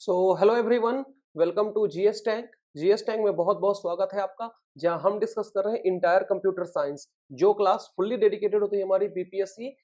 So hello everyone, welcome to GS tank. GS tank में बहुत बहुत स्वागत है आपका, जहां हम डिस्कस कर रहे हैं इंटायर कंप्यूटर साइंस। जो क्लास फुल्ली डेडिकेटेड होती है हमारी बीपीएससी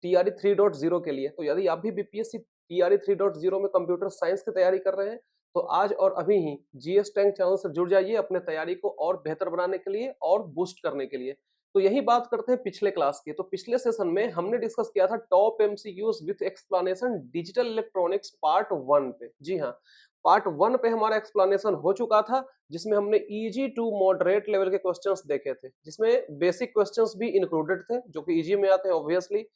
टीआरई 3.0 के लिए। तो यदि आप भी बीपीएससी टीआरई 3.0 में कंप्यूटर साइंस की तैयारी कर रहे हैं तो आज और अभी ही जीएस टैंक चैनल से जुड़ जाइए अपने तैयारी को और बेहतर बनाने के लिए और बूस्ट करने के लिए। तो यही बात करते हैं पिछले क्लास की। तो पिछले सेशन में हमने डिस्कस किया था top MCQs with explanation digital electronics part 1 पे। जी हाँ, पार्ट 1 पे हमारा एक्सप्लेनेशन हो चुका था, जिसमें हमने इजी टू मॉडरेट लेवल के क्वेश्चंस देखे थे, जिसमें बेसिक क्वेश्चंस भी इंक्लूडेड थे जो कि इजी में आते हैं ऑब्वियसली।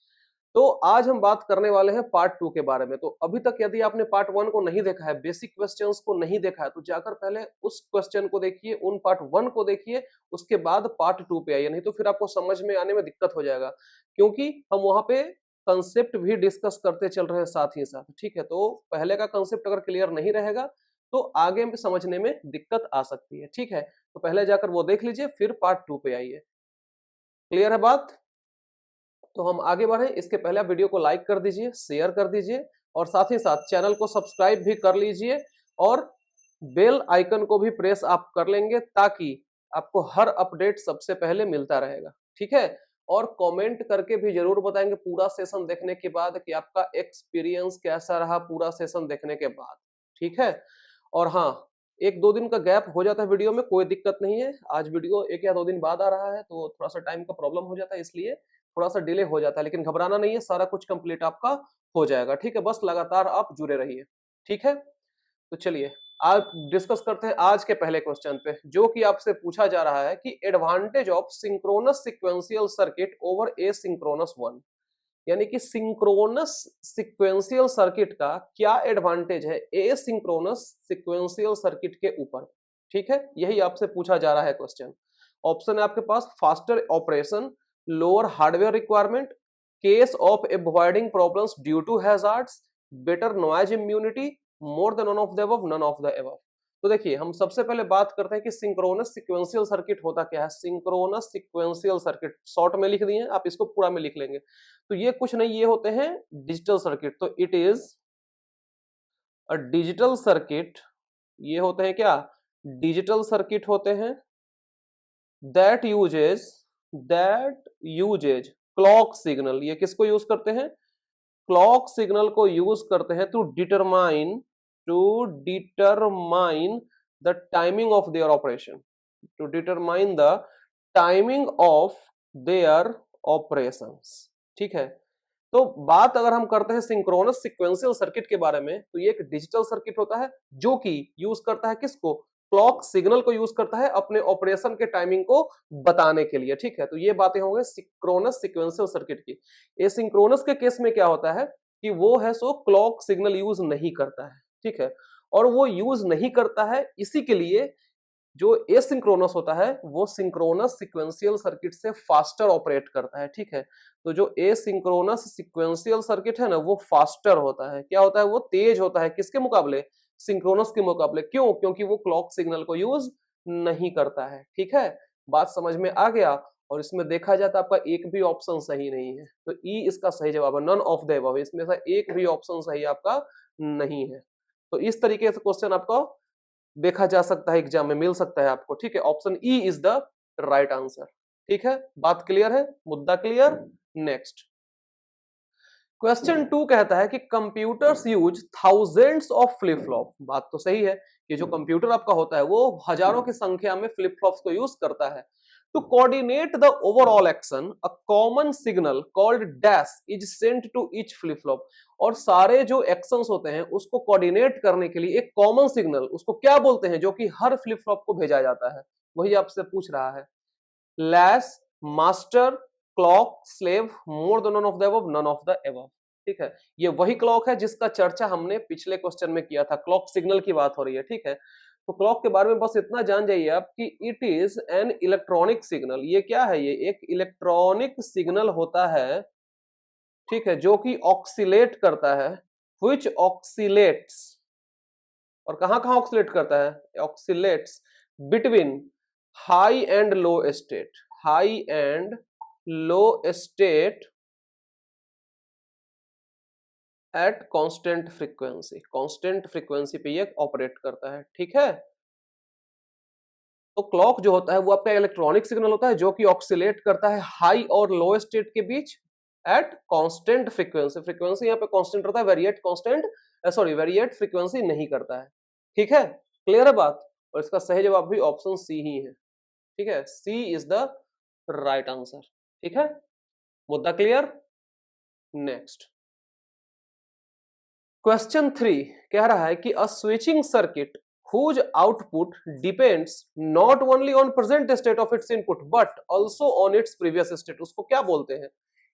तो आज हम बात करने वाले हैं पार्ट 2 के बारे में। तो अभी तक यदि आपने पार्ट 1 को नहीं देखा है, बेसिक क्वेश्चंस को नहीं देखा है, तो जाकर पहले उस क्वेश्चन को देखिए, उन पार्ट 1 को देखिए, उसके बाद पार्ट 2 पे आइए, नहीं तो फिर आपको समझ में आने में दिक्कत हो जाएगा, क्योंकि हम वहां पे कंसेप्ट भी डिस्कस करते चल रहे हैं साथ ही साथ। ठीक है, तो पहले का कंसेप्ट अगर क्लियर नहीं रहेगा तो आगे में समझने में दिक्कत आ सकती है। ठीक है, तो पहले जाकर वो देख लीजिए, फिर पार्ट 2 पे आइए। क्लियर है बात? तो हम आगे बढ़े इसके पहले आप वीडियो को लाइक कर दीजिए, शेयर कर दीजिए और साथ ही साथ चैनल को सब्सक्राइब भी कर लीजिए और बेल आइकन को भी प्रेस आप कर लेंगे, ताकि आपको हर अपडेट सबसे पहले मिलता रहेगा। ठीक है, और कमेंट करके भी जरूर बताएंगे पूरा सेशन देखने के बाद कि आपका एक्सपीरियंस कैसा रहा पूरा सेशन देखने के बाद। ठीक है, और हाँ, एक दो दिन का गैप हो जाता है वीडियो में, कोई दिक्कत नहीं है। आज वीडियो एक या दो दिन बाद आ रहा है तो थोड़ा सा टाइम का प्रॉब्लम हो जाता है, इसलिए थोड़ा सा डिले हो जाता है, लेकिन घबराना नहीं है, सारा कुछ कंप्लीट आपका हो जाएगा। ठीक है, बस लगातार आप जुड़े रहिए। ठीक है, तो चलिए आज डिस्कस करते हैं आज के पहले क्वेश्चन पे, जो कि आपसे पूछा जा रहा है कि advantage of synchronous sequential circuit over asynchronous one. यानी कि सिंक्रोनस सीक्वेंशियल सर्किट का क्या एडवांटेज है एसिंक्रोनस सीक्वेंशियल सर्किट के ऊपर। ठीक है, यही आपसे पूछा जा रहा है क्वेश्चन। ऑप्शन है आपके पास faster operation, lower hardware requirement, case of avoiding problems due to hazards, better noise immunity, more than none of the above, none of the above. तो देखिए, हम सबसे पहले बात करते हैं कि सिंक्रोनस सीक्वेंशियल सर्किट होता क्या है। सिंक्रोनस सीक्वेंशियल सर्किट शॉर्ट में लिख दिए, आप इसको पूरा में लिख लेंगे। तो ये कुछ नहीं, ये होते हैं डिजिटल सर्किट। तो it is a digital circuit, ये होते हैं क्या, डिजिटल सर्किट होते हैं दैट यूजेज क्लॉक सिग्नल। ये किसको यूज करते हैं, क्लॉक सिग्नल को यूज करते हैं to determine the timing of their operation, to determine the timing of their operations. ठीक है, तो बात अगर हम करते हैं सिंक्रोनस सीक्वेंशियल सर्किट के बारे में, तो ये एक डिजिटल सर्किट होता है जो कि यूज करता है किसको, क्लॉक सिग्नल को यूज करता है अपने ऑपरेशन के टाइमिंग को बताने के लिए। ठीक है, तो ये बातें होंगे सिंक्रोनस सीक्वेंशियल सर्किट की। एसिंक्रोनस के केस में क्या होता है कि वो है सो क्लॉक सिग्नल यूज नहीं करता है। ठीक है, और वो यूज नहीं करता है, इसी के लिए जो एसिंक्रोनस होता है वो सिंक्रोनस सीक्वेंशियल सर्किट से फास्टर ऑपरेट करता है। ठीक है, तो जो एसिंक्रोनस सीक्वेंशियल सर्किट है ना, वो फास्टर होता है। क्या होता है, वो तेज होता है किसके मुकाबले, सिंक्रोनस के मुकाबले। क्यों, क्योंकि वो क्लॉक सिग्नल को यूज नहीं करता है। ठीक है, बात समझ में आ गया। और इसमें देखा जाए तो आपका एक भी ऑप्शन सही नहीं है, तो ई इसका सही जवाब है, नन ऑफ द अबव। इसमें से एक भी ऑप्शन सही आपका नहीं है। तो इस तरीके से क्वेश्चन आपको देखा जा सकता है, एग्जाम में मिल सकता है आपको। ठीक है, option E is the right answer. ठीक है, बात क्लियर है, मुद्दा क्लियर। नेक्स्ट क्वेश्चन 2 कहता है कि computers use thousands of flip flop. बात तो सही है कि जो कंप्यूटर आपका होता है वो हजारों की संख्या में फ्लिप फ्लॉप्स को यूज करता है। To coordinate the overall action a common signal called dash is sent to each flip flop. और सारे जो एक्शंस होते हैं उसको कोऑर्डिनेट करने के लिए एक कॉमन सिग्नल, उसको क्या बोलते हैं, जो कि हर फ्लिप फ्लॉप को भेजा जाता है, वही आपसे पूछ रहा है। Less, master, clock, slave, more than none of the above, none of the above. ठीक है, ये वही क्लॉक है जिसका चर्चा हमने पिछले क्वेश्चन में किया था, क्लॉक सिग्नल की बात हो रही है। ठीक है, तो क्लॉक के बारे में बस इतना जान जाइए आप कि it is an electronic signal. ये क्या है, ये एक इलेक्ट्रॉनिक सिग्नल होता है। ठीक है, जो कि ऑक्सीलेट करता है, व्हिच ऑक्सीलेट्स, और कहां कहां ऑक्सीलेट करता है, oxalates between high and low state, high and low state at constant frequency, constant frequency पे ये ऑपरेट करता है, ठीक है। तो क्लॉक जो होता है वो आपका इलेक्ट्रॉनिक सिग्नल होता है जो कि ऑक्सिलेट करता है हाई और लो स्टेट के बीच एट कांस्टेंट फ्रीक्वेंसी। फ्रीक्वेंसी यहाँ पे कांस्टेंट रहता है, variate constant sorry variate frequency नहीं करता है, ठीक है। क्लियर है बात। और इसका सही जवाब भी ऑप्शन सी ही है, ठीक है। C is the right answer, ठीक है। मुद्दा क्लियर। नेक्स्ट क्वेश्चन 3 कह रहा है कि a switching circuit whose output depends not only on present state of its input but also on its previous state, उसको क्या बोलते हैं।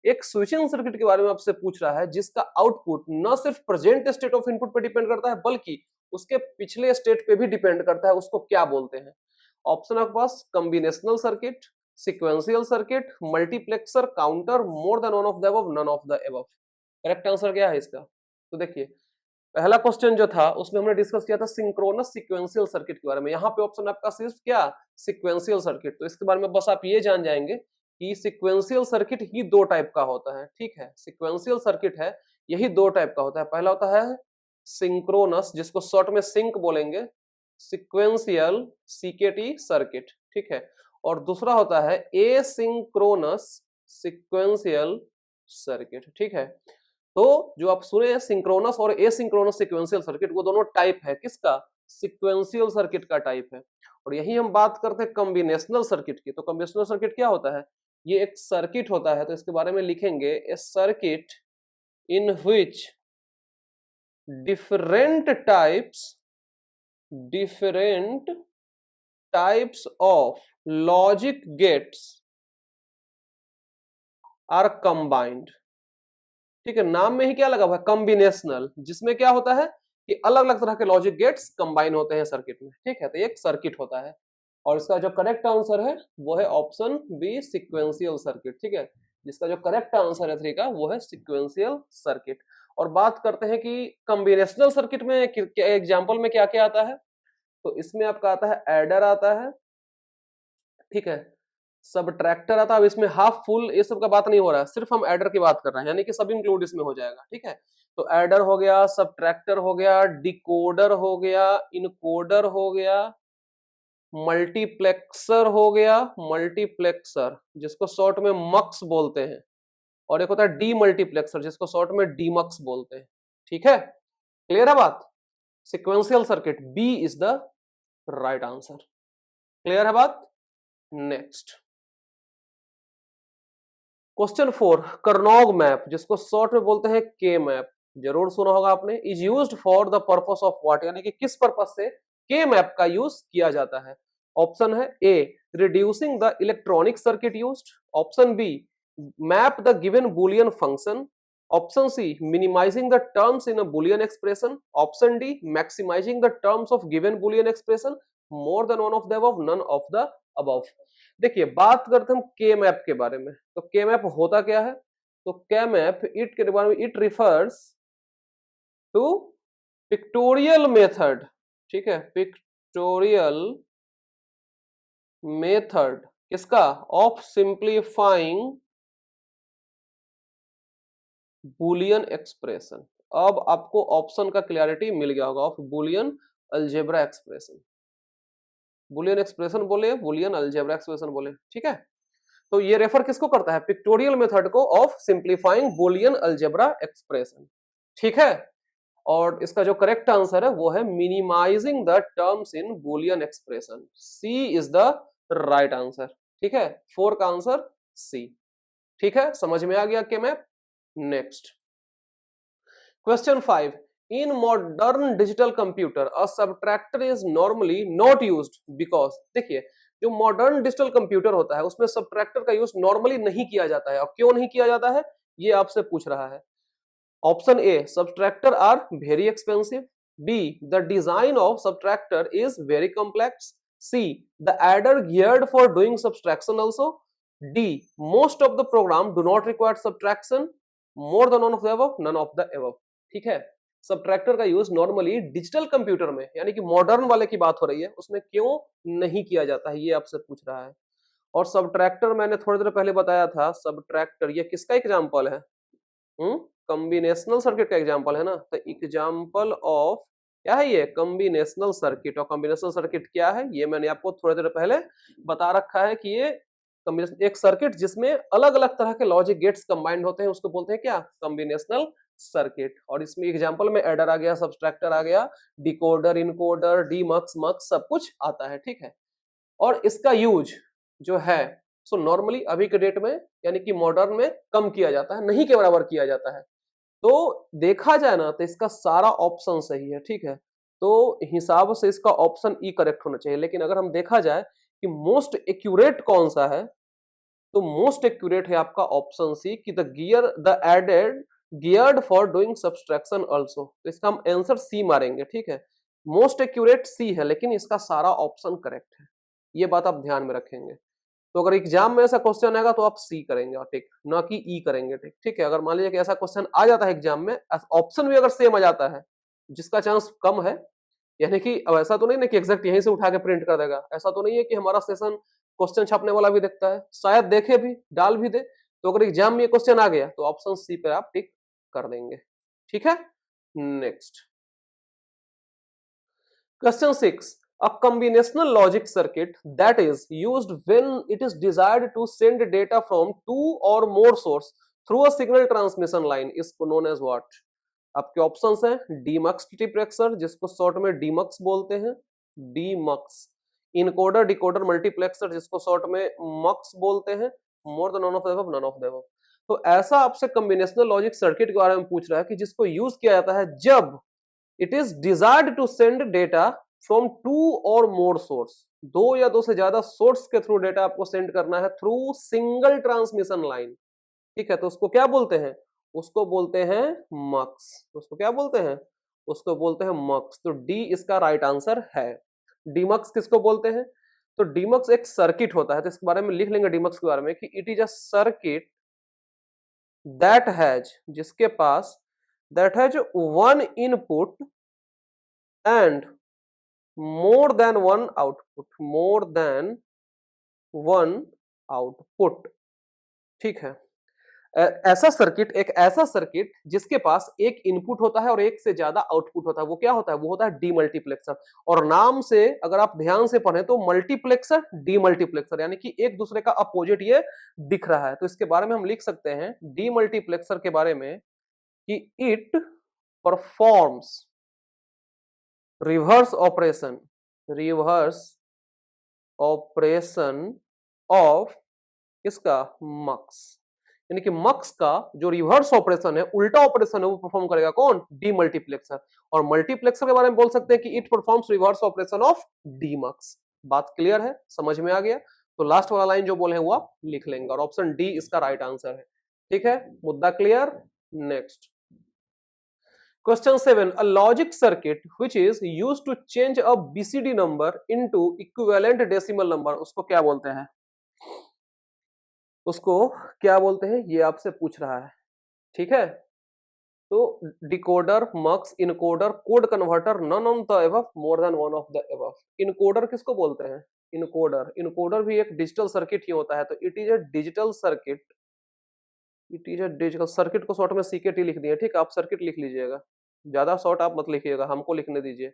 एक स्विचिंग सर्किट के बारे में आपसे पूछ रहा है जिसका आउटपुट न सिर्फ प्रेजेंट स्टेट ऑफ इनपुट पे डिपेंड करता है बल्कि उसके पिछले स्टेट पे भी डिपेंड करता है, उसको क्या बोलते हैं। ऑप्शन आपके पास combinational circuit, sequential circuit, multiplexer, counter, more than one of the above, none of the above. Correct answer क्या है इसका। तो देखिए पहला क्वेश्चन जो था उसमें हमने डिस्कस किया था सिंक्रोनस सीक्वेंशियल सर्किट के बारे में। यहाँ पे ऑप्शन आपका सिर्फ क्या सीक्वेंशियल सर्किट। तो इसके बारे में बस आप ये जान जाएंगे कि सीक्वेंशियल सर्किट ही दो टाइप का होता है, ठीक है। सीक्वेंशियल सर्किट है यही दो टाइप का होता है। पहला होता है सिंक्रोनस जिसको शॉर्ट में सिंक बोलेंगे, सीक्वेंशियल सीकेटी सर्किट, ठीक है। और दूसरा होता है एसिंक्रोनस सीक्वेंशियल सर्किट, ठीक है। तो जो आप सुने हैं सिंक्रोनस और एसिंक्रोनस सीक्वेंशियल सर्किट वो दोनों टाइप है किसका, सीक्वेंशियल सर्किट का टाइप है। और यही हम बात करते हैं कॉम्बिनेशनल सर्किट की। तो कॉम्बिनेशनल सर्किट क्या होता है, ये एक सर्किट होता है। तो इसके बारे में लिखेंगे a circuit in which different types of logic gates are combined, ठीक है। नाम में ही क्या लगा हुआ है कॉम्बिनेशनल, जिसमें क्या होता है कि अलग अलग तरह के लॉजिक गेट्स कंबाइन होते हैं सर्किट में, ठीक है। तो एक सर्किट होता है और इसका जो करेक्ट आंसर है वो है ऑप्शन बी सीक्वेंशियल सर्किट, ठीक है। जिसका जो करेक्ट आंसर है 3 का वो है सीक्वेंशियल सर्किट। और बात करते हैं कि कॉम्बिनेशनल सर्किट में एग्जाम्पल में क्या क्या आता है। तो इसमें आपका आता है एडर आता है, ठीक है। सबट्रैक्टर आता है। अब इसमें हाफ फुल ये सब का बात नहीं हो रहा है, सिर्फ हम एडर की बात कर रहे हैं, यानी कि सब इंक्लूड इसमें हो जाएगा, ठीक है। तो एडर हो गया, सबट्रैक्टर हो गया, डिकोडर हो गया, इनकोडर हो गया, मल्टीप्लेक्सर हो गया, मल्टीप्लेक्सर जिसको शॉर्ट में मक्स बोलते हैं, और एक होता है डी मल्टीप्लेक्सर जिसको शॉर्ट में डीमक्स बोलते हैं, ठीक है। क्लियर है बात। Sequential circuit B is the right answer. Clear है बात। नेक्स्ट क्वेश्चन 4 कर्नौग मैप जिसको शॉर्ट में बोलते हैं के मैप, जरूर सुना होगा आपने। Is used for the purpose of what, यानी कि किस पर्पस से के मैप का यूज किया जाता है। ऑप्शन है A reducing the electronic circuit used, option B map the given Boolean function, option C minimizing the terms in a Boolean expression, option D maximizing the terms of given Boolean expression, more than one of the above, none of the above. देखिए बात करते हम के map के बारे में। तो के मैप होता क्या है, तो के मैप इट के बारे में it refers to pictorial method, ठीक है। पिक्टोरियल मेथड किसका, ऑफ सिंप्लीफाइंग बुलियन एक्सप्रेशन। अब आपको ऑप्शन का क्लैरिटी मिल गया होगा, of Boolean algebra expression. Boolean expression बोले, बुलियन अलजेब्रा एक्सप्रेशन बोले, ठीक है। तो ये रेफर किसको करता है, पिक्टोरियल मेथड को of simplifying Boolean algebra expression, ठीक है। और इसका जो करेक्ट आंसर है वो है minimizing the terms in Boolean expression. C is the right answer, ठीक है। 4 का आंसर सी, ठीक है। समझ में आ गया कि मैं। Next question 5 in modern digital computer a subtractor is normally not used because. देखिए जो मॉडर्न डिजिटल कंप्यूटर होता है उसमें सबट्रैक्टर का यूज नॉर्मली नहीं किया जाता है। और क्यों नहीं किया जाता है ये आपसे पूछ रहा है। Option A subtractor are very expensive, B the design of subtractor is very complex, C the adder geared for doing subtraction also, D most of the program do not require subtraction, more than one of the above, none of the above, ठीक है। Subtractor का use normally digital computer में यानी कि modern वाले की बात हो रही है उसमें क्यों नहीं किया जाता है ये आपसे पूछ रहा है। और सबट्रैक्टर मैंने थोड़ी देर पहले बताया था, सबट्रैक्टर ये किसका एग्जांपल है, कॉम्बिनेशनल सर्किट का एग्जांपल है ना, तो एग्जांपल ऑफ क्या है ये, कॉम्बिनेशनल सर्किट। और कॉम्बिनेशनल सर्किट क्या है, ये मैंने आपको थोड़ी देर पहले बता रखा है कि ये कॉम्बिनेशन एक सर्किट जिसमें अलग अलग तरह के लॉजिक गेट्स कंबाइंड होते हैं उसको बोलते हैं क्या, कॉम्बिनेशनल सर्किट। और इसमें एग्जांपल में एडर आ गया, सब्सट्रैक्टर आ गया, डिकोडर, इनकोडर, डीमक्स, मक्स सब कुछ आता है, ठीक है। और इसका यूज जो है सो नॉर्मली अभी के डेट में यानी कि मॉडर्न में कम किया जाता है, नहीं के बराबर किया जाता है। तो देखा जाए ना तो इसका सारा ऑप्शन सही है, ठीक है। तो हिसाब से इसका ऑप्शन ई करेक्ट होना चाहिए। लेकिन अगर हम देखा जाए कि मोस्ट एक्यूरेट कौन सा है, तो मोस्ट एक्यूरेट है आपका ऑप्शन सी कि the added geared for doing subtraction also. तो इसका हम आंसर सी मारेंगे, ठीक है। मोस्ट एक्यूरेट सी है, लेकिन इसका सारा ऑप्शन करेक्ट है, ये बात आप ध्यान में रखेंगे। तो अगर एग्जाम में ऐसा क्वेश्चन आएगा तो आप सी करेंगे और टिक, ना कि ई करेंगे, टिक, ठीक है। अगर मान लीजिए कि ऐसा क्वेश्चन आ जाता है एग्जाम में, ऑप्शन भी अगर सेम आ जाता है, जिसका चांस कम है, यानी कि अब ऐसा तो नहीं ना कि एग्जैक्ट यहीं से उठा के प्रिंट कर देगा, ऐसा तो नहीं है कि हमारा सेशन क्वेश्चन छापने वाला भी देखता है, शायद देखे भी, डाल भी दे। तो अगर एग्जाम में ये क्वेश्चन आ गया तो ऑप्शन सी पे आप टिक कर देंगे, ठीक है। Next question 6, a combinational logic circuit that is used when it is desired to send data from two or more source through a signal transmission line is known as what? आपके options हैं demux multiplexer जिसको शॉर्ट में demux बोलते हैं, demux, encoder decoder multiplexer जिसको शॉर्ट में मक्स बोलते हैं, more than none of the above, none of the above. तो ऐसा आपसे कॉम्बिनेशनल लॉजिक सर्किट के बारे में पूछ रहा है कि जिसको यूज किया जाता है जब it is desired to send data from two और मोर सोर्स, दो या दो से ज्यादा सोर्स के थ्रू डेटा आपको सेंड करना है थ्रू सिंगल ट्रांसमिशन लाइन, ठीक है। तो उसको क्या बोलते हैं, उसको बोलते हैं मक्स। उसको क्या बोलते हैं, उसको बोलते हैं मक्स। तो डी इसका राइट आंसर है। डीमक्स किसको बोलते हैं, तो डीमक्स एक सर्किट होता है, तो इसके बारे में लिख लेंगे डीमक्स के बारे में कि it is a circuit that has, जिसके पास that has one input and more than one output, more than one output, ठीक है। ऐसा सर्किट, एक ऐसा सर्किट जिसके पास एक इनपुट होता है और एक से ज्यादा आउटपुट होता है, वो क्या होता है, वो होता है डीमल्टीप्लेक्सर। और नाम से अगर आप ध्यान से पढ़ें तो मल्टीप्लेक्सर डीमल्टीप्लेक्सर यानी कि एक दूसरे का अपोजिट ये दिख रहा है। तो इसके बारे में हम लिख सकते हैं डीमल्टीप्लेक्सर के बारे में कि it performs reverse operation, reverse operation of इसका मक्स, यानी कि मक्स का जो रिवर्स ऑपरेशन है, उल्टा ऑपरेशन है, वो परफॉर्म करेगा कौन, डीमल्टीप्लेक्सर। और मल्टीप्लेक्सर के बारे में बोल सकते हैं कि it performs reverse operation of demux. बात क्लियर है, समझ में आ गया। तो लास्ट वाला लाइन जो बोले हैं वो आप लिख लेंगे और ऑप्शन डी इसका राइट आंसर है, ठीक है। मुद्दा clear. Next question 7, a logic circuit which is used to change a BCD number into equivalent decimal number, उसको क्या बोलते हैं, उसको क्या बोलते हैं, ये आपसे पूछ रहा है, ठीक है। तो decoder, mux, encoder, code converter, none of the above, more than one of the above. Encoder किसको बोलते हैं, इनकोडर, इनकोडर भी एक डिजिटल सर्किट ही होता है। तो it is a digital circuit, it is a digital circuit को शॉर्ट में सीकेटी लिख दिए, ठीक है। आप सर्किट लिख लीजिएगा, ज्यादा शॉर्ट आप मत लिखिएगा, हमको लिखने दीजिए।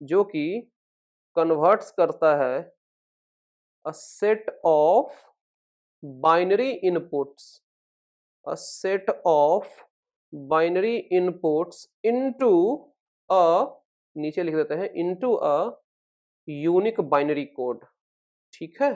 जो कि कन्वर्ट्स करता है a set of binary inputs, a set of binary inputs into a, नीचे लिख देते हैं into a unique binary code, ठीक है,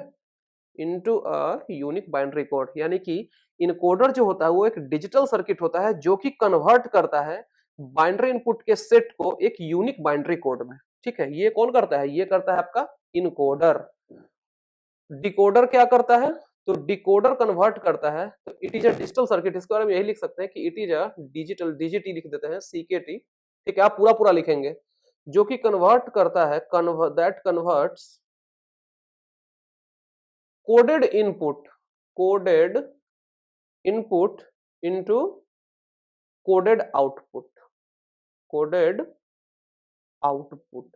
into a unique binary code। यानी कि इनकोडर जो होता है वो एक डिजिटल सर्किट होता है जो कि कन्वर्ट करता है बाइनरी इनपुट के सेट को एक यूनिक बाइनरी कोड में, ठीक है। ये कौन करता है, ये करता है आपका इनकोडर। डिकोडर क्या करता है, तो डिकोडर कन्वर्ट करता है। तो it is a digital circuit, इसके बारे में यही लिख सकते हैं कि it is a digital, DGT लिख देते हैं, सीकेटी, ठीक है। आप पूरा पूरा लिखेंगे, जो कि कन्वर्ट करता है, that converts coded input, coded input into coded output, coded output,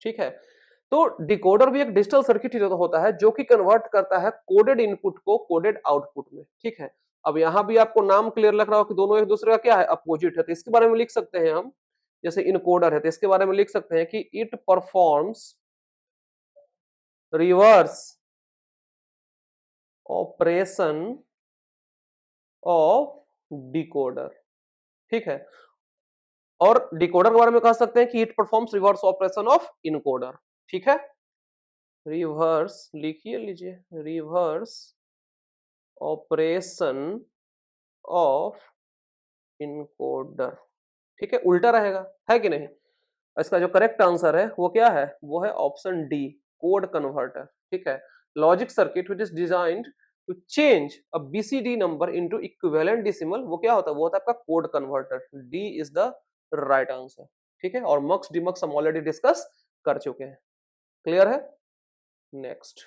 ठीक है। तो डिकोडर भी एक डिजिटल सर्किट ही होता है जो कि कन्वर्ट करता है कोडेड इनपुट को कोडेड आउटपुट में, ठीक है। अब यहाँ भी आपको नाम क्लियर लग रहा हो कि दोनों एक दूसरे का क्या है, अपोजिट है, तो इसके बारे में लिख सकते हैं हम, जैसे इनकोडर है तो इसके बारे में लिख सकते हैं कि it performs reverse operation of decoder. ठीक है, और डिकोडर के बारे में कह सकते हैं कि it performs reverse operation of encoder. ठीक है, रिवर्स लिखिए, लीजिए, रिवर्स ऑपरेशन ऑफ इनकोडर। ठीक है, उल्टा रहेगा, है कि नहीं। इसका जो करेक्ट आंसर है वो क्या है, वो है ऑप्शन डी, कोड कन्वर्टर। ठीक है, logic circuit which is designed to change a BCD number into equivalent decimal, वो क्या होता है, वो होता है आपका code converter. D is the right answer. ठीक है, और मक्स डिमक्स हम ऑलरेडी डिस्कस कर चुके हैं। क्लियर है। Next,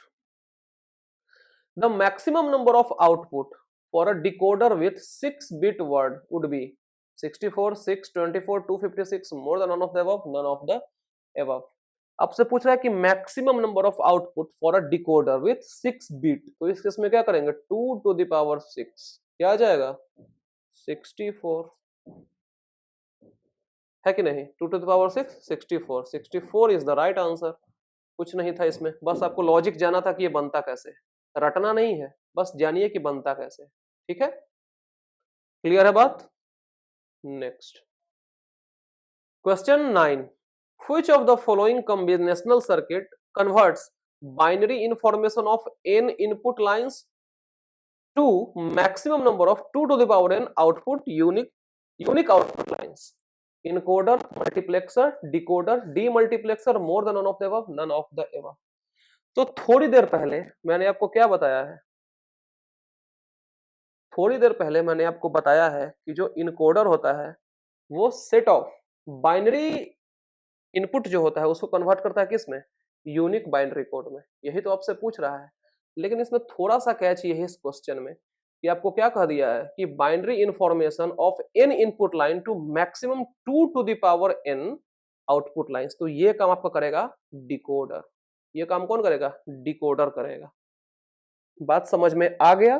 the maximum number of output for a decoder with 6-bit word would be 64, 6, 24, 256, more than none of the above, none of the above. आपसे पूछ रहा है कि maximum number of output for a decoder with 6-bit, तो इस case में क्या करेंगे, 2⁶ क्या आ जाएगा, 64, है कि नहीं, 2⁶ 64, 64 इज द राइट आंसर। कुछ नहीं था इसमें, बस आपको लॉजिक जाना था कि ये बनता कैसे, रटना नहीं है, बस जानिए कि बनता कैसे। ठीक है, क्लियर है बात। Next, question 9, which of the following combinational circuit converts binary information of n input lines to maximum number of 2⁴ output unique output lines? Encoder, multiplexer, decoder, demultiplexer, more than none of the above, none of the above। तो थोड़ी देर पहले मैंने आपको क्या बताया है, थोड़ी देर पहले मैंने आपको बताया है कि जो इनकोडर होता है वो सेट ऑफ बाइनरी इनपुट जो होता है उसको कन्वर्ट करता है किस में, यूनिक बाइनरी कोड में। यही तो आपसे पूछ रहा है, लेकिन इसमें थोड़ा सा कैच ये है इस क्वेश्चन में कि आपको क्या कह दिया है कि binary information of n input line to maximum 2⁴n output lines, तो ये काम आपका करेगा डिकोडर। ये काम कौन करेगा, डिकोडर करेगा। बात समझ में आ गया।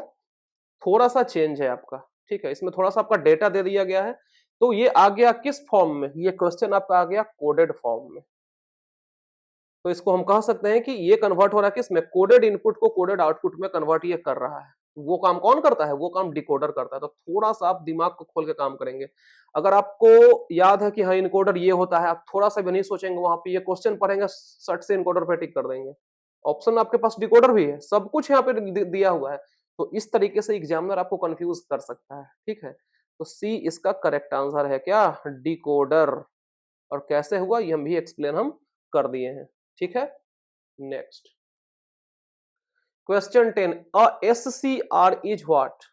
थोड़ा सा चेंज है आपका। ठीक है, इसमें थोड़ा सा आपका डेटा दे दिया गया है, तो ये आ गया किस फॉर्म में, ये क्वेश्चन आपका आ गया कोडेड फॉर्म में। तो इसको हम कह सकते हैं कि ये कन्वर्ट हो रहा है किस में, कोडेड इनपुट को कोडेड आउटपुट में कन्वर्ट ये कर रहा है। वो काम कौन करता है, वो काम डिकोडर करता है। तो थोड़ा सा आप दिमाग को खोल के काम करेंगे। अगर आपको याद है कि हाँ इनकोडर ये होता है, आप थोड़ा सा भी नहीं सोचेंगे, वहां पे ये क्वेश्चन पढ़ेंगे सट से इनकोडर पे टिक कर देंगे। ऑप्शन आपके पास डिकोडर भी है, सब कुछ यहाँ पे दिया हुआ है। तो इस तरीके से एग्जामिनर आपको कंफ्यूज कर सकता है। ठीक है, तो सी इसका करेक्ट आंसर है क्या, डिकोडर। और कैसे हुआ ये हम भी एक्सप्लेन हम कर दिए हैं। ठीक है, next, question 10, a SCR is what,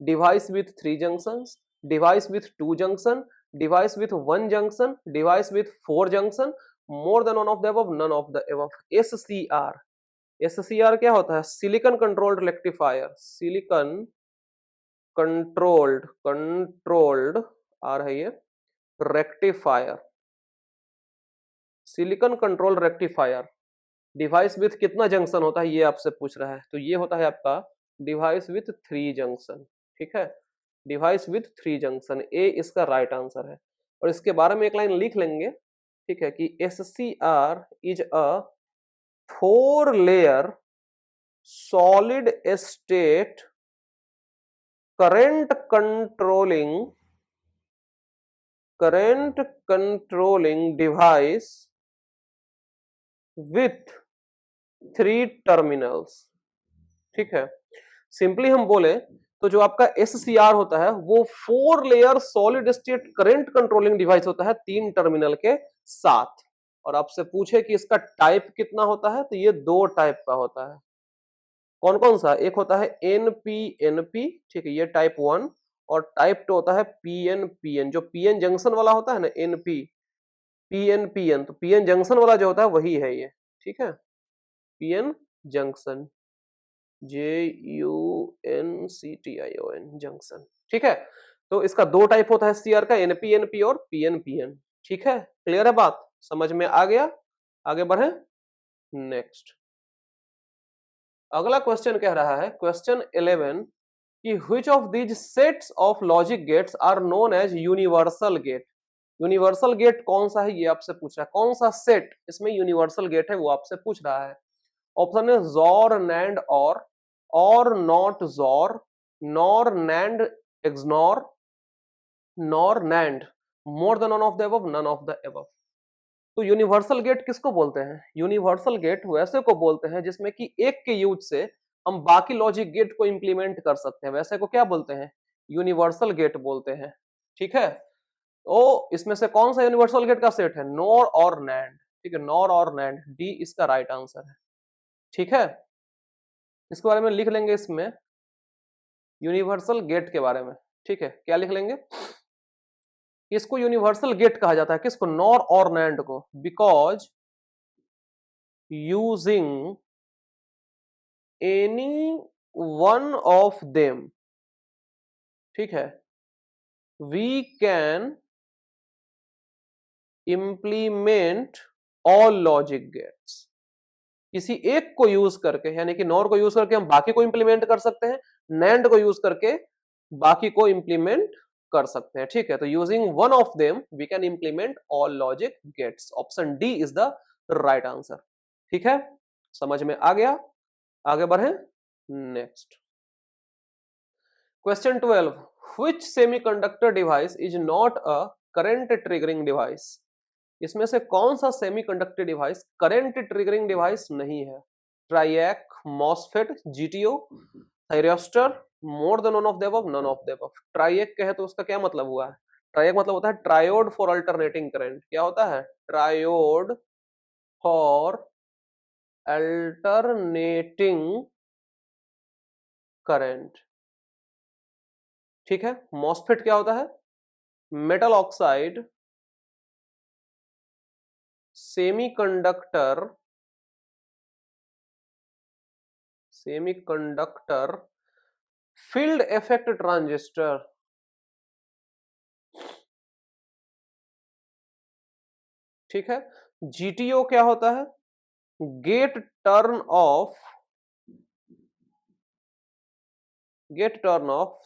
device with 3 junctions, device with 2 junction, device with 1 junction, device with 4 junction, more than one of the above, none of the above. SCR, SCR क्या होता है, silicon controlled rectifier, silicon controlled आ रहा है ये, rectifier, silicon control rectifier. Device with कितना junction होता है ये आपसे पूछ रहा है, तो ये होता है आपका डिवाइस विथ 3 जंक्शन। ठीक है, डिवाइस विथ 3 जंक्शन, ए इसका राइट आंसर है। और इसके बारे में एक लाइन लिख लेंगे। ठीक है, कि SCR is a 4 layer solid state current controlling device with 3 terminals. ठीक है, सिंपली हम बोले तो जो आपका SCR होता है वो 4 layer solid state current controlling device होता है 3 टर्मिनल के साथ। और आपसे पूछे कि इसका टाइप कितना होता है, तो ये 2 टाइप का होता है। कौन कौन सा, एक होता है NPNP, ठीक है, ये टाइप 1, और टाइप 2 होता है PNPN, जो PN जंक्शन वाला होता है ना, NP PNPN, तो PN जंक्शन वाला जो होता है वही है ये। ठीक है, PN जंक्शन, JUNCTION जंक्शन। ठीक है, तो इसका 2 टाइप होता है SCR का, NPNP और PNPN। ठीक है, क्लियर है बात, समझ में आ गया। आगे बढ़े, नेक्स्ट, अगला क्वेश्चन कह रहा है, क्वेश्चन 11, कि which of these sets of logic gates are known as universal gate। Universal gate कौन सा है ये आपसे पूछ रहा है, कौन सा सेट इसमें यूनिवर्सल गेट है वो आपसे पूछ रहा है। ऑप्शन है जोर नैंड और not XOR, NOR NAND XNOR, NOR NAND, more than none of the above, none of the above. तो यूनिवर्सल गेट किसको बोलते हैं? यूनिवर्सल गेट वैसे को बोलते हैं जिसमें कि एक के यूज से हम बाकी लॉजिक गेट को इंप्लीमेंट कर सकते हैं, वैसे को क्या बोलते हैं? यूनिवर्सल गेट बोलते हैं। ठीक है, तो इसमें से कौन सा यूनिवर्सल गेट का सेट है? नॉर और नैंड। ठीक है, नॉर और नैंड, डी इसका राइट आंसर है। ठीक है, इसके बारे में लिख लेंगे इसमें यूनिवर्सल गेट के बारे में। ठीक है, क्या लिख लेंगे? इसको यूनिवर्सल गेट कहा जाता है, किसको? नॉर और नैंड को, because using any one of them, ठीक है, we can implement all logic gates. किसी एक को यूज करके, यानी कि नॉर को यूज करके हम बाकी को इंप्लीमेंट कर सकते हैं, नैंड को यूज करके बाकी को इंप्लीमेंट कर सकते हैं। ठीक है, तो using one of them we can implement all logic gates. Option D is the right answer. ठीक है, समझ में आ गया? आगे बढ़े next question 12। Which semiconductor device is not a current triggering device? इसमें से कौन सा semiconductor device current triggering device नहीं है? Triac, MOSFET, GTO, thyristor, more than one of the above, none of the above. Triac कहे तो उसका क्या मतलब हुआ है? ट्राइएक मतलब होता है ट्रायोड फॉर अल्टरनेटिंग करंट। क्या होता है? Triode for alternating current. ठीक है, मॉसफेट क्या होता है? Metal oxide semiconductor field effect transistor. ठीक है, जीटीओ क्या होता है? Gate turn off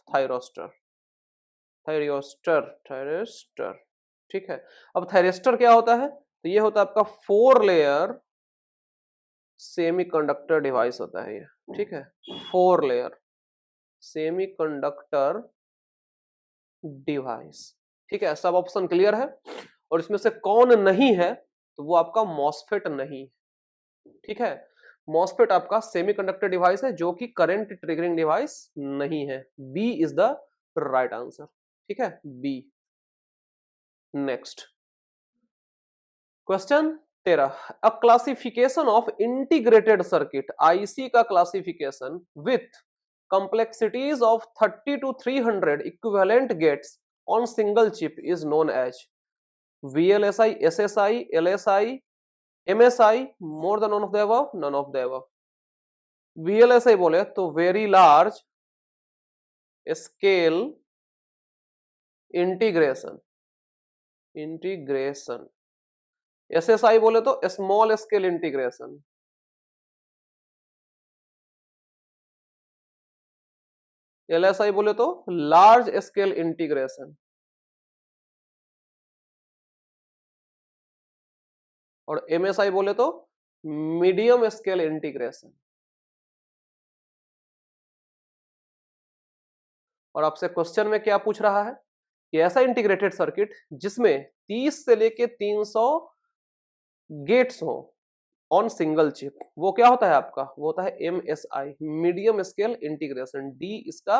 thyristor. ठीक है, अब थायरिस्टर क्या होता है? तो ये होता है आपका 4 लेयर सेमीकंडक्टर डिवाइस होता है ये। ठीक है, 4 लेयर सेमीकंडक्टर डिवाइस। ठीक है, सब ऑप्शन क्लियर है? और इसमें से कौन नहीं है? तो वो आपका मॉसफेट नहीं। ठीक है, मॉसफेट आपका सेमीकंडक्टर डिवाइस है जो कि करंट ट्रिगरिंग डिवाइस नहीं है। B is the right answer. ठीक है, B. Next question 13। A classification of integrated circuit, IC का classification with complexities of 30 to 300 equivalent gates on single chip is known as VLSI, SSI, LSI, MSI, more than none of the above, none of the above। VLSI बोले तो very large scale integration, SSI बोले तो small scale integration, LSI बोले तो large scale integration, और MSI बोले तो medium scale integration. और आपसे क्वेश्चन में क्या पूछ रहा है कि ऐसा इंटीग्रेटेड सर्किट जिसमें 30 से लेके 300 गेट्स हो ऑन सिंगल चिप, वो क्या होता है आपका? वो होता है MSI, medium scale integration. D इसका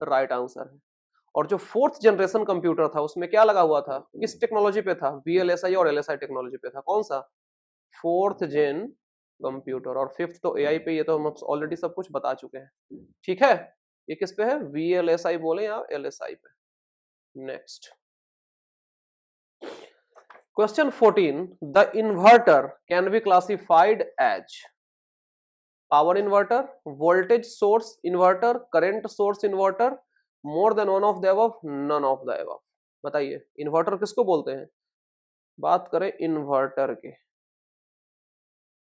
राइट आंसर है। और जो 4th जनरेशन कंप्यूटर था उसमें क्या लगा हुआ था? किस टेक्नोलॉजी पे था? VLSI और LSI टेक्नोलॉजी पे था। कौन सा? 4th जेन कंप्यूटर। और 5th तो AI पे, ये तो हम ऑलरेडी सब कुछ बता चुके हैं। ठीक है, ये किस पे है? VLSI बोले या LSI पे। Next question 14। The inverter can be classified as power inverter, voltage source inverter, current source inverter, more than one of the above, none of the above. बताइए इन्वर्टर किसको बोलते हैं? बात करें इन्वर्टर के,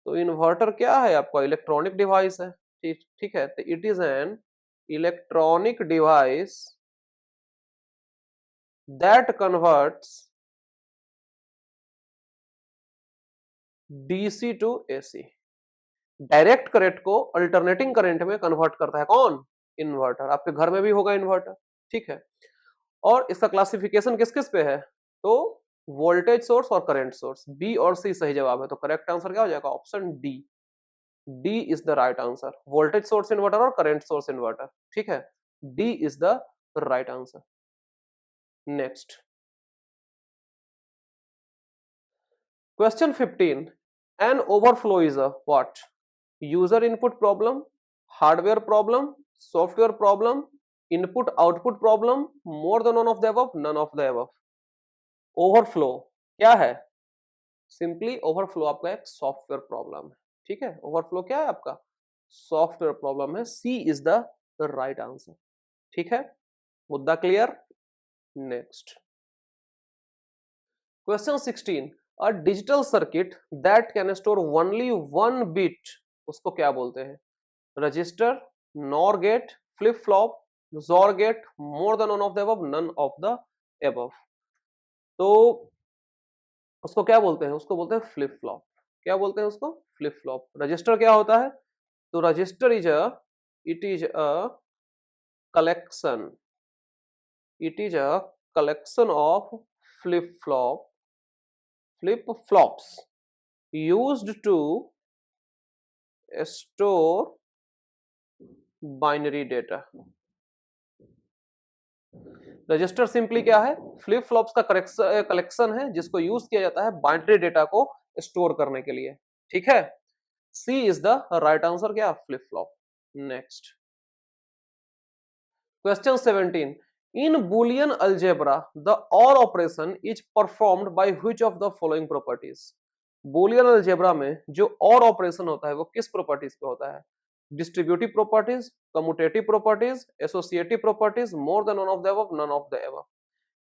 तो इन्वर्टर क्या है आपका? इलेक्ट्रॉनिक डिवाइस है। ठीक है, तो it is an electronic device that converts DC to AC. Direct current को अल्टरनेटिंग करंट में कन्वर्ट करता है कौन? इन्वर्टर। आपके घर में भी होगा इन्वर्टर, ठीक है। और इसका क्लासिफिकेशन किस किस पे है? तो वोल्टेज सोर्स और करंट सोर्स, बी और सी सही जवाब है। तो करेक्ट आंसर क्या हो जाएगा? Option D. D is the right answer. Voltage source inverter और करंट सोर्स इन्वर्टर, ठीक है। D is the right answer. Next question 15, an overflow is a what? User input problem, hardware problem, software problem, input output problem, more than one of the above, none of the above. Overflow क्या है? Simply overflow आपका एक software problem है, ठीक है। Overflow क्या है आपका? सॉफ्टवेयर प्रॉब्लम है। C is the right answer, ठीक है। मुद्दा clear. Next question 16, a digital circuit that can store only one bit, उसको क्या बोलते हैं? Register, NOR gate, flip flop, XOR gate, more than one of the above, none of the above. तो उसको क्या बोलते हैं? उसको बोलते हैं फ्लिप फ्लॉप। क्या बोलते हैं उसको? Flip flop. रजिस्टर क्या होता है? तो register it is a collection, it is a collection of flip flops used to store binary data. Register simply क्या है? फ्लिप फ्लॉप्स का कलेक्शन है जिसको यूज किया जाता है बाइनरी डेटा को स्टोर करने के लिए, ठीक है। C is the right answer. क्या? Flip flop. Next question 17, in Boolean algebra the और operation is performed by which of the following properties? Boolean algebra में जो और ऑपरेशन होता है वो किस प्रॉपर्टीज पे होता है? Distributive properties, commutative properties, associative properties, more than one of the above, none of the above.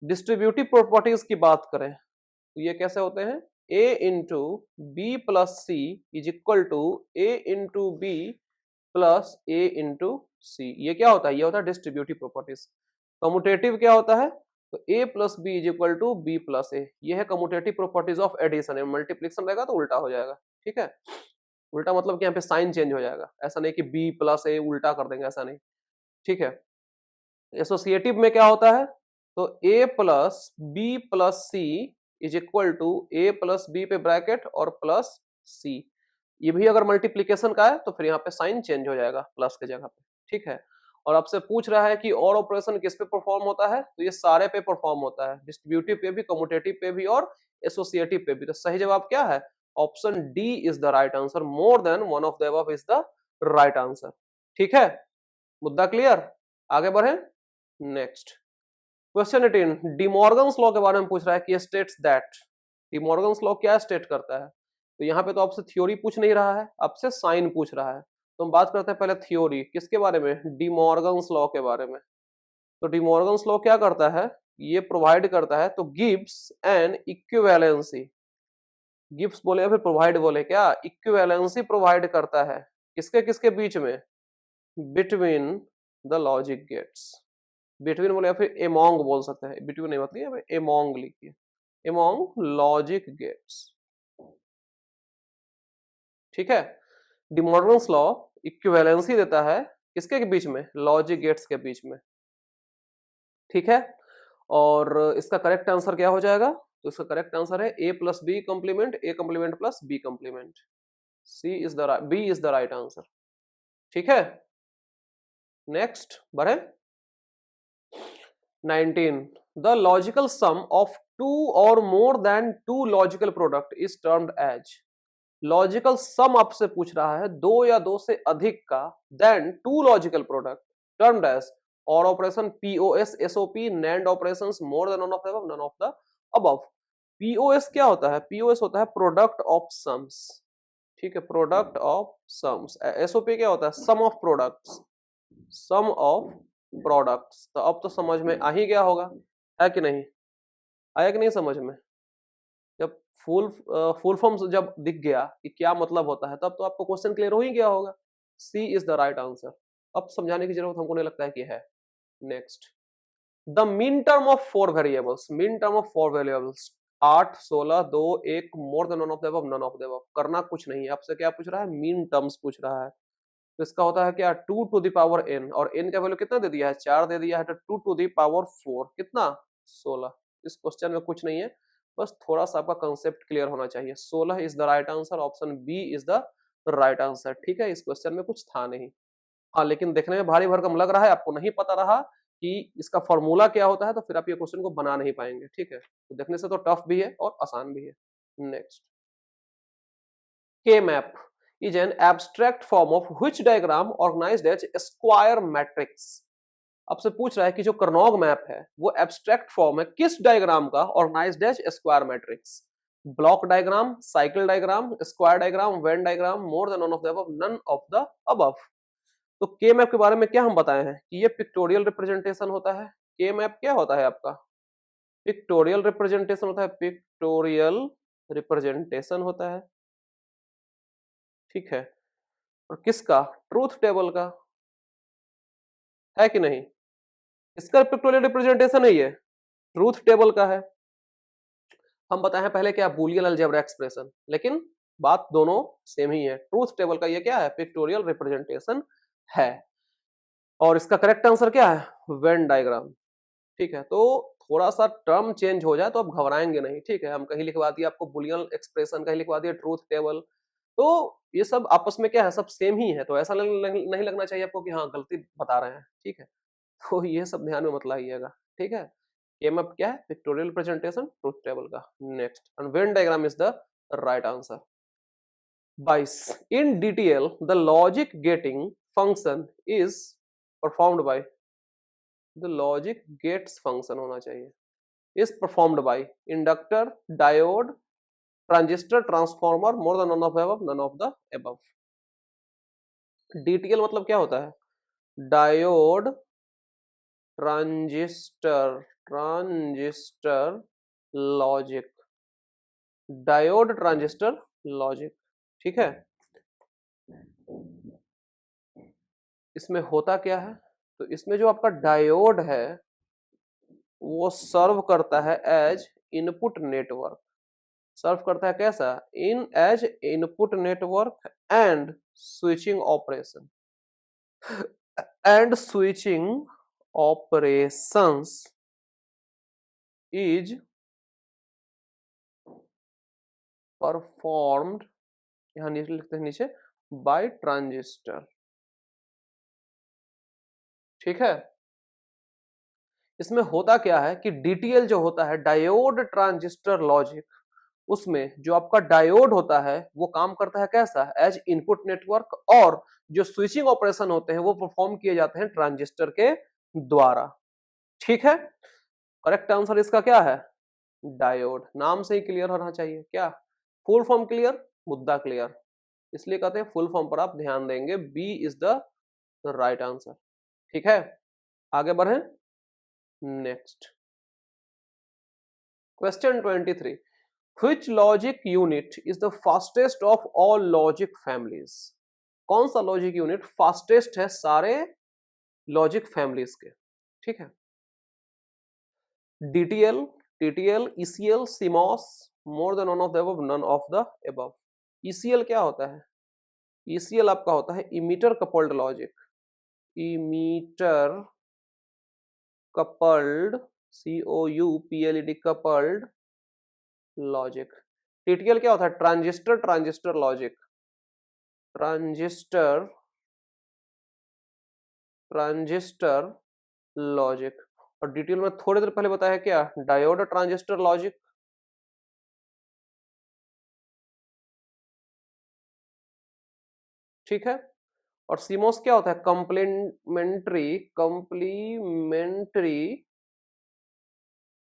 Distributive properties की बात करें तो ये कैसे होते हैं? A into B plus C is equal to A into B plus A into C. ये क्या होता है? ये होता है डिस्ट्रीब्यूटिव प्रॉपर्टीज। कम्यूटेटिव क्या होता है? तो A plus B is equal to B plus A. ये है commutative properties of addition. Multiplication रहेगा तो उल्टा हो जाएगा, ठीक है। उल्टा मतलब कि यहाँ पे साइन चेंज हो जाएगा, ऐसा नहीं कि बी प्लस ए उल्टा कर देंगे, ऐसा नहीं, ठीक है। एसोसिएटिव में क्या होता है? तो A plus B plus C is equal to A plus B पे ब्रैकेट और प्लस सी। ये भी अगर मल्टीप्लीकेशन का है तो फिर यहाँ पे साइन चेंज हो जाएगा प्लस के जगह पे, ठीक है। और आपसे पूछ रहा है कि और ऑपरेशन किस पे परफॉर्म होता है? तो ये सारे पे परफॉर्म होता है, डिस्ट्रीब्यूटिव पे भी, कम्यूटेटिव पे भी और एसोसिएटिव पे भी। तो सही जवाब क्या है? Option D is the right answer. More than one of the above is the right answer, ठीक है। मुद्दा क्लियर। आगे बढ़े। नेक्स्ट क्वेश्चन 18, डिमॉर्गन्स लॉ के बारे में पूछ रहा है कि स्टेट्स दैट। डिमॉर्गन्स लॉ क्या स्टेट करता है? तो यहाँ पे तो आपसे थ्योरी पूछ नहीं रहा है, आपसे साइन पूछ रहा है। तो हम बात करते हैं पहले थ्योरी। किसके बारे में? डिमॉर्गन्स लॉ के बारे में। तो डिमॉर्गन्स लॉ क्या करता है? ये प्रोवाइड करता है, तो गिव्स एन इक्विवेलेंसी, गिव्स बोले या फिर प्रोवाइड बोले, क्या इक्विवेलेंसी प्रोवाइड करता है किसके किसके बीच में? Between the logic gates. Between बोले या फिर एमोंग बोल सकते हैं, बिटवीन नहीं मतलब है, एमोंग लिखिए, एमोंग लॉजिक गेट्स, ठीक है। डिमॉर्गन्स लॉ इक्विवेलेंसी देता है किसके बीच में? लॉजिक गेट्स के बीच में, ठीक है। और इसका करेक्ट आंसर क्या हो जाएगा? तो इसका करेक्ट आंसर है A plus B complement, A complement plus B complement. C is the B is the right answer, ठीक है। नेक्स्ट बढ़े। 19, the logical sum of two or more than two logical product is termed as। Logical sum आपसे पूछ रहा है दो या दो से अधिक का than two logical product termed as और operation, POS, SOP, NAND operations, more than one of the above, none of the above. POS क्या होता है? पीओएस होता है प्रोडक्ट ऑफ सम्स, ठीक है, प्रोडक्ट ऑफ सम्स। एसओपी क्या होता है? Sum of products, sum of products. तो अब तो समझ में आ ही गया होगा, है कि नहीं? आया कि नहीं समझ में? जब फुल फॉर्म जब दिख गया कि क्या मतलब होता है, तब तो आपको क्वेश्चन क्लियर हो ही गया होगा। सी इज द राइट आंसर। अब समझाने की जरूरत हमको नहीं लगता है कि है। Next, the mean term of 4 variables, mean term of 4 variables 8, 16, 2, 1, more than none of the above, none of the above. करना कुछ नहीं है, आपसे क्या पूछ रहा है, मीन टर्म्स पूछ रहा है। तो इसका होता है क्या, 2 टू द पावर n, और n का वैल्यू कितना दे दिया है, 4 दे दिया है, तो 2 टू द पावर 4 कितना, 16। इस क्वेश्चन में कुछ नहीं है, बस थोड़ा सा आपका कंसेप्ट क्लियर होना चाहिए। 16 is the right answer, option B is the right answer. ठीक है, इस क्वेश्चन में कुछ था नहीं। हाँ, लेकिन देखने में भारी भरकम लग रहा है, आपको नहीं पता रहा कि इसका फॉर्मूला क्या होता है, तो फिर आप ये क्वेश्चन को बना नहीं पाएंगे। ठीक है, तो देखने से तो टफ भी है और आसान भी है। नेक्स्ट, के map is an abstract form of which diagram organized as a square matrix। आपसे पूछ रहा है कि जो कर्नौग मैप है वो एब्स्ट्रैक्ट फॉर्म है किस डायग्राम का, organised as square matrix. Block diagram, cycle diagram, square diagram, Venn diagram, more than none of the above, none of the above. तो के मैप के बारे में क्या हम बताए हैं कि ये पिक्टोरियल रिप्रेजेंटेशन होता है। के मैप क्या होता है आपका, पिक्टोरियल रिप्रेजेंटेशन होता है, पिक्टोरियल रिप्रेजेंटेशन होता है। ठीक है, और किसका, ट्रूथ टेबल का, है कि नहीं। इसका पिक्टोरियल रिप्रेजेंटेशन है ये, ट्रूथ टेबल का है। हम बताए हैं पहले क्या, बूलियन अलजेब्रा एक्सप्रेशन, लेकिन बात दोनों सेम ही है। ट्रूथ टेबल का ये क्या है, पिक्टोरियल रिप्रेजेंटेशन है। और इसका करेक्ट आंसर क्या है, वेन डायग्राम। ठीक है, तो थोड़ा सा टर्म चेंज हो जाए तो आप घबराएंगे नहीं। ठीक है, हम कहीं लिखवा दिए आपको बुलियन एक्सप्रेशन, कहीं लिखवा दिए ट्रूथ टेबल, तो ये सब आपस में क्या है, सब सेम ही है। तो ऐसा नहीं लगना चाहिए आपको कि हाँ गलती बता रहे हैं। ठीक है, तो ये सब ध्यान में मत लाइएगा। ठीक है, ये मैप क्या है, पिक्टोरियल प्रेजेंटेशन ट्रूथ टेबल का। Next, and Venn diagram is the right answer. 22, in detail the logic getting function is performed bye, the logic gates function होना चाहिए, is performed by inductor, diode, transistor, transformer, more than none of the above, none of the above। DTL मतलब क्या होता है, diode, transistor, transistor logic, diode transistor logic. ठीक है, इसमें होता क्या है, तो इसमें जो आपका डायोड है वो सर्व करता है एज इनपुट नेटवर्क, सर्व करता है कैसा, in as input network and switching operation, and switching operations is performed, यहां नीचे लिखते हैं नीचे, बाय ट्रांजिस्टर। ठीक है, इसमें होता क्या है कि डीटीएल जो होता है, डायोड ट्रांजिस्टर लॉजिक, उसमें जो आपका डायोड होता है वो काम करता है कैसा, एज इनपुट नेटवर्क, और जो स्विचिंग ऑपरेशन होते हैं वो परफॉर्म किए जाते हैं ट्रांजिस्टर के द्वारा। ठीक है, करेक्ट आंसर इसका क्या है, डायोड। नाम से ही क्लियर होना चाहिए, क्या फुल फॉर्म क्लियर, मुद्दा क्लियर, इसलिए कहते हैं फुल फॉर्म पर आप ध्यान देंगे। B is the right answer. ठीक है, आगे बढ़े। Next, question 23, which logic unit is the fastest of all logic families. कौन सा लॉजिक यूनिट फास्टेस्ट है सारे लॉजिक फैमिलीज के। ठीक है, DTL, TTL, ECL, CMOS, more than none of the above, none of the above. ECL क्या होता है, ECL आपका होता है emitter coupled logic, emitter coupled, COUPLED coupled logic. TTL क्या होता है, transistor transistor logic, transistor transistor logic. और डिटेल में थोड़ी देर पहले बताया क्या, डायोड ट्रांजिस्टर लॉजिक। ठीक है, और सीमोस क्या होता है, complementary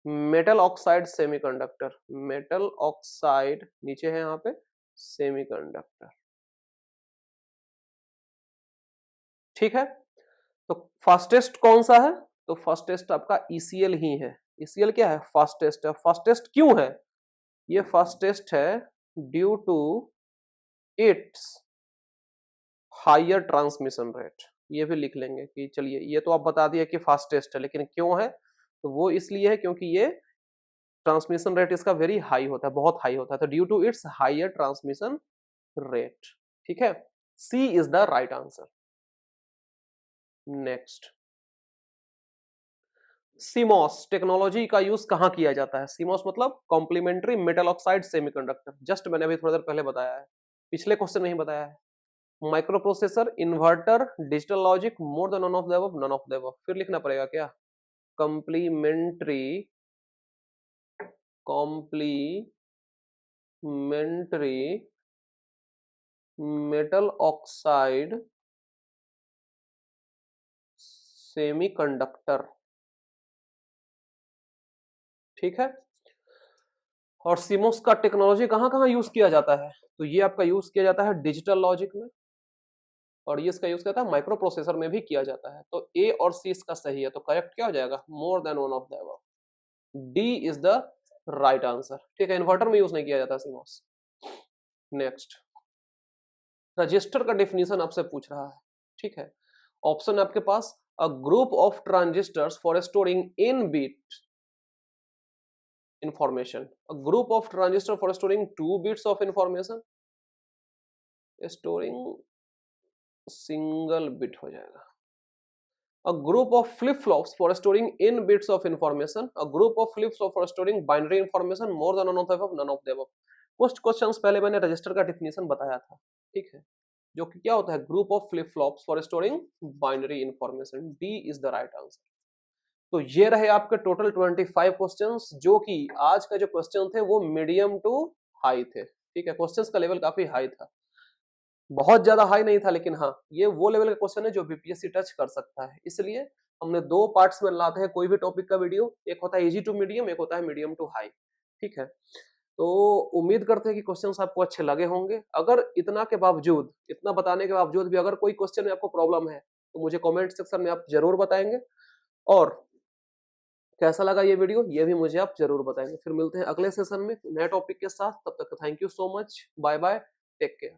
metal oxide semiconductor, metal oxide नीचे है यहाँ पे सेमीकंडक्टर। ठीक है, तो फास्टेस्ट कौन सा है, तो फास्टेस्ट आपका ECL ही है। ECL क्या है, फास्टेस्ट है। फास्टेस्ट क्यों है, ये फास्टेस्ट है due to its higher transmission rate. ये भी लिख लेंगे कि चलिए ये तो आप बता दिए कि फास्टेस्ट है, लेकिन क्यों है, तो वो इसलिए है क्योंकि ये ट्रांसमिशन रेट इसका वेरी हाई होता है, बहुत हाई होता है, तो due to its higher transmission rate. ठीक है, C is the right answer. Next, CMOS technology का यूज कहां किया जाता है? सीमॉस मतलब complementary metal oxide semiconductor, just मैंने अभी थोड़ी देर पहले बताया है, पिछले क्वेश्चन में ही बताया है। Micro processor, inverter, digital logic, more than none of the above, none of the above. फिर लिखना पड़ेगा क्या? Complementary, complementary metal oxide semiconductor. ठीक है, और सीमोस का टेक्नोलॉजी कहां कहां यूज किया जाता है? तो ये आपका यूज किया जाता है डिजिटल लॉजिक में, और ये इसका यूज किया जाता है माइक्रो प्रोसेसर में भी किया जाता है। तो ए और सी इसका सही है, तो करेक्ट क्या हो जाएगा? More than one of the above, D is the right answer. ठीक है, इन्वर्टर में यूज नहीं किया जाता सीमोस। नेक्स्ट, रजिस्टर का डेफिनेशन आपसे पूछ रहा है। ठीक है, ऑप्शन आपके पास, a group of transistors for storing in bit information, a group of transistor for storing 2 bits of information, storing single bit हो जाएगा। a group of flip flops for storing in bits of information, a group of flip flops for storing binary information, more than none of the above, none of the above। कुछ questions पहले मैंने register का definition बताया था। ठीक है, जो कि क्या होता है? Group of flip flops for storing binary information, D is the right answer. तो ये रहे आपके टोटल 25 क्वेश्चंस, जो कि आज का जो क्वेश्चन थे वो मीडियम टू हाई थे। ठीक है, क्वेश्चंस का लेवल काफी हाई था, बहुत ज्यादा हाई नहीं था, लेकिन हाँ ये वो लेवल का क्वेश्चन है जो बीपीएससी टच कर सकता है। इसलिए हमने दो पार्ट्स में लाते हैं कोई भी टॉपिक का वीडियो, एक होता है इजी टू मीडियम, एक होता है मीडियम टू हाई। ठीक है, तो उम्मीद करते हैं कि क्वेश्चंस आपको अच्छे लगे होंगे। अगर इतना के बावजूद, इतना बताने के बावजूद भी अगर कोई क्वेश्चन में आपको प्रॉब्लम है, तो मुझे कमेंट सेक्शन में आप जरूर बताएंगे, और कैसा लगा ये वीडियो ये भी मुझे आप जरूर बताएंगे। फिर मिलते हैं अगले सेशन में नए टॉपिक के साथ, तब तक thank you so much, bye bye, take care.